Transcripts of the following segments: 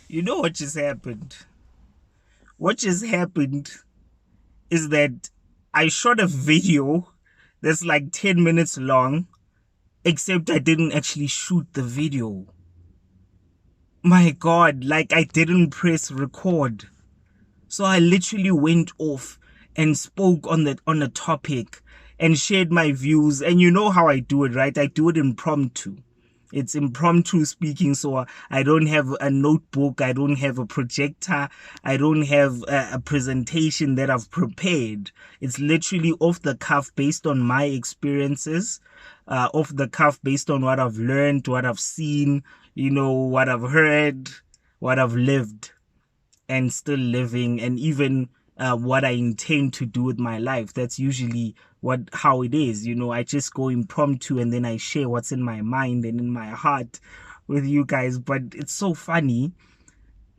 You know what just happened? What just happened is that I shot a video that's like 10 minutes long, except I didn't actually shoot the video. My God, like I didn't press record. So I literally went off and spoke on the topic and shared my views. And you know how I do it, right? I do it impromptu. It's impromptu speaking, so I don't have a notebook, I don't have a projector, I don't have a presentation that I've prepared. It's literally off the cuff based on my experiences, off the cuff based on what I've learned, what I've seen, what I've heard, what I've lived and still living, and even what I intend to do with my life. That's usually how it is. I just go impromptu and then I share what's in my mind and in my heart with you guys. But it's so funny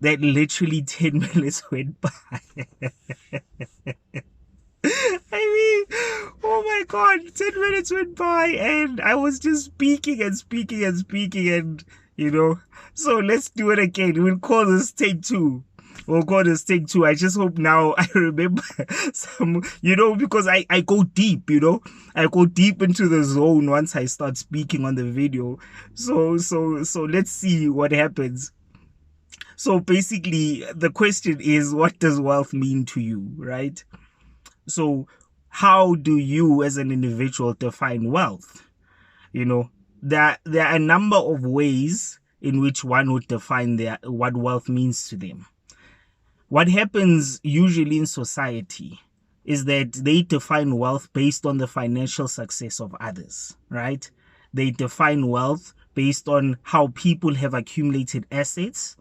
that literally 10 minutes went by. I mean, oh my God, 10 minutes went by and I was just speaking and speaking and speaking and. So let's do it again. We'll call this take two. We'll call this take two. I just hope now I remember some, because I go deep, I go deep into the zone once I start speaking on the video. So let's see what happens. So basically the question is, what does wealth mean to you, right? So how do you as an individual define wealth? There are a number of ways in which one would define what wealth means to them. What happens usually in society is that they define wealth based on the financial success of others, right? They define wealth based on how people have accumulated assets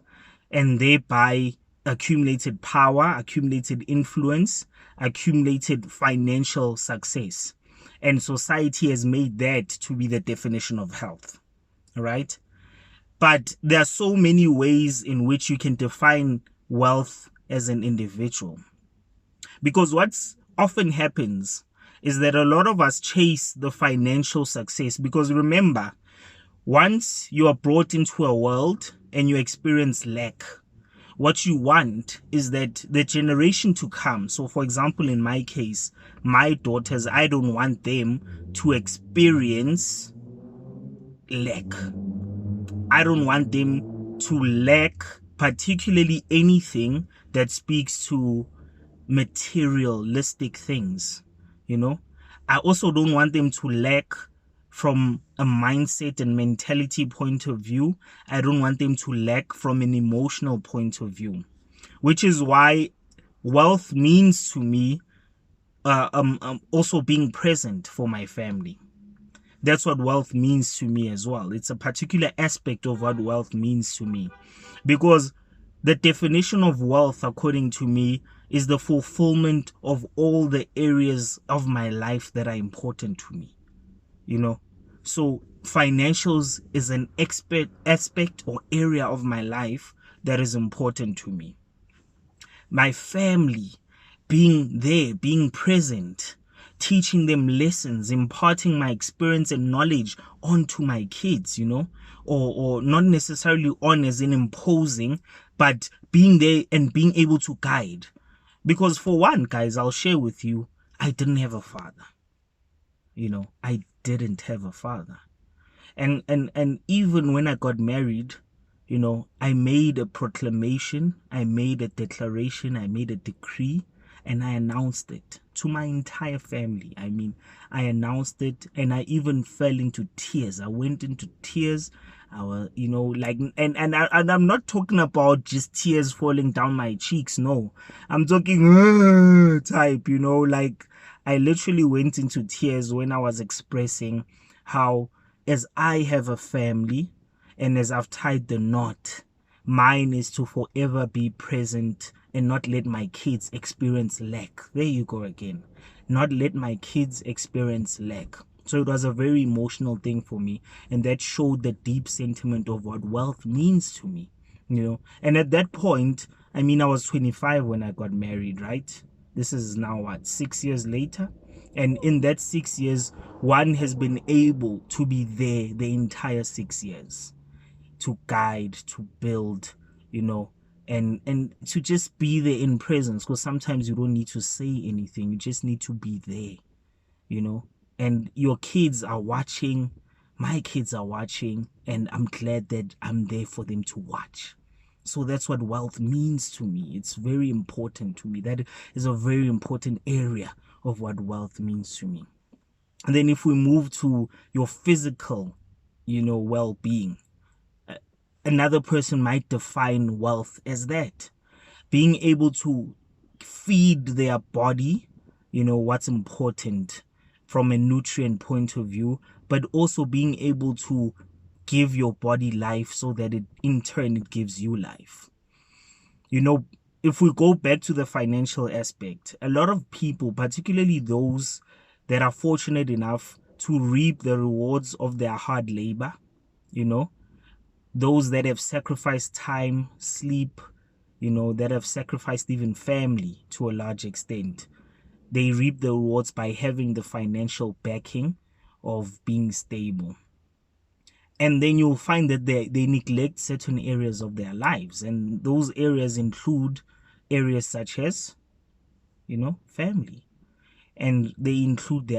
and thereby accumulated power, accumulated influence, accumulated financial success. And society has made that to be the definition of health, right? But there are so many ways in which you can define wealth as an individual. Because what's often happens is that a lot of us chase the financial success. Because remember, once you are brought into a world and you experience lack, what you want is that the generation to come, so for example, in my case, my daughters, I don't want them to experience lack. I don't want them to lack particularly anything that speaks to materialistic things. I also don't want them to lack from a mindset and mentality point of view. I don't want them to lack from an emotional point of view, which is why wealth means to me also being present for my family. That's what wealth means to me as well. It's a particular aspect of what wealth means to me, because the definition of wealth, according to me, is the fulfillment of all the areas of my life that are important to me. So financials is an aspect or area of my life that is important to me. My family, being there, being present, teaching them lessons, imparting my experience and knowledge onto my kids, or not necessarily on as in imposing, but being there and being able to guide. Because for one, guys, I'll share with you, I didn't have a father. I didn't have a father. And even when I got married, I made a proclamation, I made a declaration, I made a decree, and I announced it to my entire family. I mean, I announced it and I even fell into tears. I went into tears. I was, and I'm not talking about just tears falling down my cheeks. No, I'm talking type, like I literally went into tears when I was expressing how, as I have a family and as I've tied the knot, mine is to forever be present and not let my kids experience lack. There you go again. Not let my kids experience lack. So it was a very emotional thing for me. And that showed the deep sentiment of what wealth means to me. And at that point, I was 25 when I got married, right? This is now 6 years later. And in that 6 years, one has been able to be there the entire 6 years. to guide, to build, you know, and to just be there in presence, because sometimes you don't need to say anything, you just need to be there, you know. And your kids are watching, my kids are watching, and I'm glad that I'm there for them to watch. So that's what wealth means to me. It's very important to me. That is a very important area of what wealth means to me. And then if we move to your physical, you know, well-being, another person might define wealth as that. Being able to feed their body, you know, what's important from a nutrient point of view, but also being able to give your body life so that it in turn it gives you life. You know, if we go back to the financial aspect, a lot of people, particularly those that are fortunate enough to reap the rewards of their hard labor, you know, those that have sacrificed time, sleep, you know, that have sacrificed even family to a large extent, they reap the rewards by having the financial backing of being stable. And then you'll find that they neglect certain areas of their lives. And those areas include areas such as, you know, family. And they include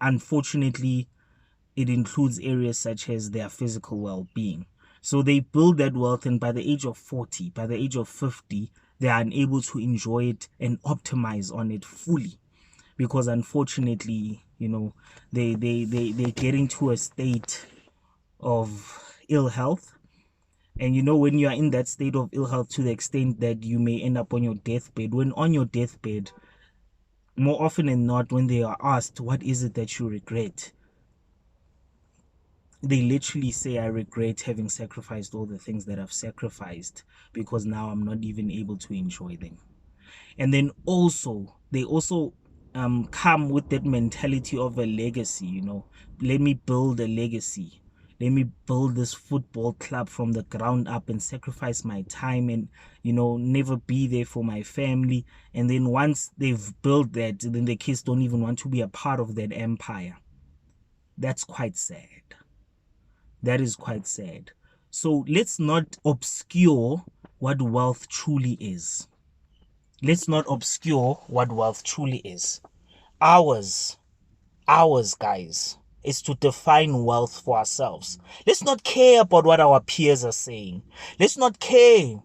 unfortunately, it includes areas such as their physical well-being. So they build that wealth, and by the age of 40, by the age of 50, they are unable to enjoy it and optimize on it fully. Because unfortunately, you know, they get into a state of ill health. And you know, when you are in that state of ill health to the extent that you may end up on your deathbed, when on your deathbed, more often than not, when they are asked, what is it that you regret? They literally say, I regret having sacrificed all the things that I've sacrificed because now I'm not even able to enjoy them. And then also, they also come with that mentality of a legacy, you know. Let me build a legacy. Let me build this football club from the ground up and sacrifice my time and, you know, never be there for my family. And then once they've built that, then the kids don't even want to be a part of that empire. That's quite sad. That is quite sad. So let's not obscure what wealth truly is. Let's not obscure what wealth truly is. Ours, guys, is to define wealth for ourselves. Let's not care about what our peers are saying. Let's not care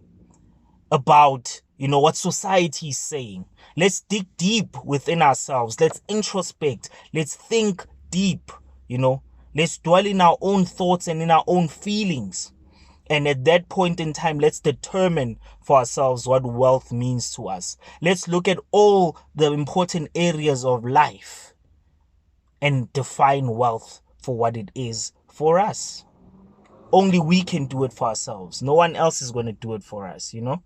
about, you know, what society is saying. Let's dig deep within ourselves. Let's introspect. Let's think deep, you know. Let's dwell in our own thoughts and in our own feelings. And at that point in time, let's determine for ourselves what wealth means to us. Let's look at all the important areas of life and define wealth for what it is for us. Only we can do it for ourselves. No one else is going to do it for us, you know.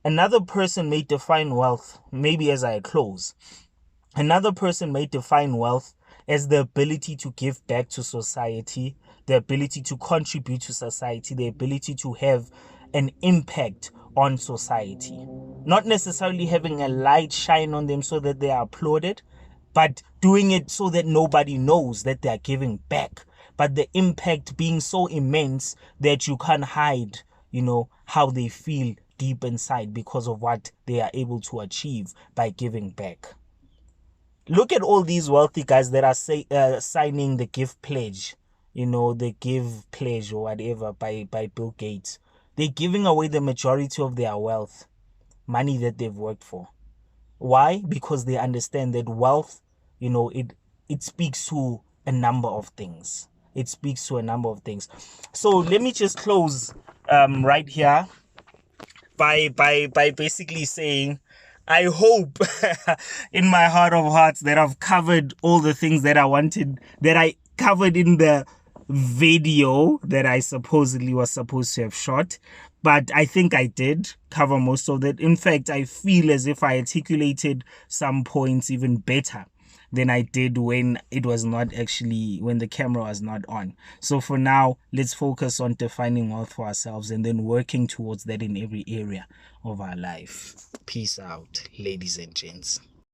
Another person may define wealth, maybe as I close, another person may define wealth as the ability to give back to society, the ability to contribute to society, the ability to have an impact on society. Not necessarily having a light shine on them so that they are applauded, but doing it so that nobody knows that they are giving back. But the impact being so immense that you can't hide, you know, how they feel deep inside because of what they are able to achieve by giving back. Look at all these wealthy guys that are signing the Give Pledge, you know, the Give Pledge or whatever by Bill Gates. They're giving away the majority of their wealth, money that they've worked for. Why? Because they understand that wealth, you know, it speaks to a number of things. It speaks to a number of things. So let me just close right here by basically saying, I hope in my heart of hearts that I've covered all the things that I wanted, that I covered in the video that I supposedly was supposed to have shot. But I think I did cover most of that. In fact, I feel as if I articulated some points even better than I did when it was not actually, when the camera was not on. So for now, let's focus on defining wealth for ourselves and then working towards that in every area of our life. Peace out, ladies and gents.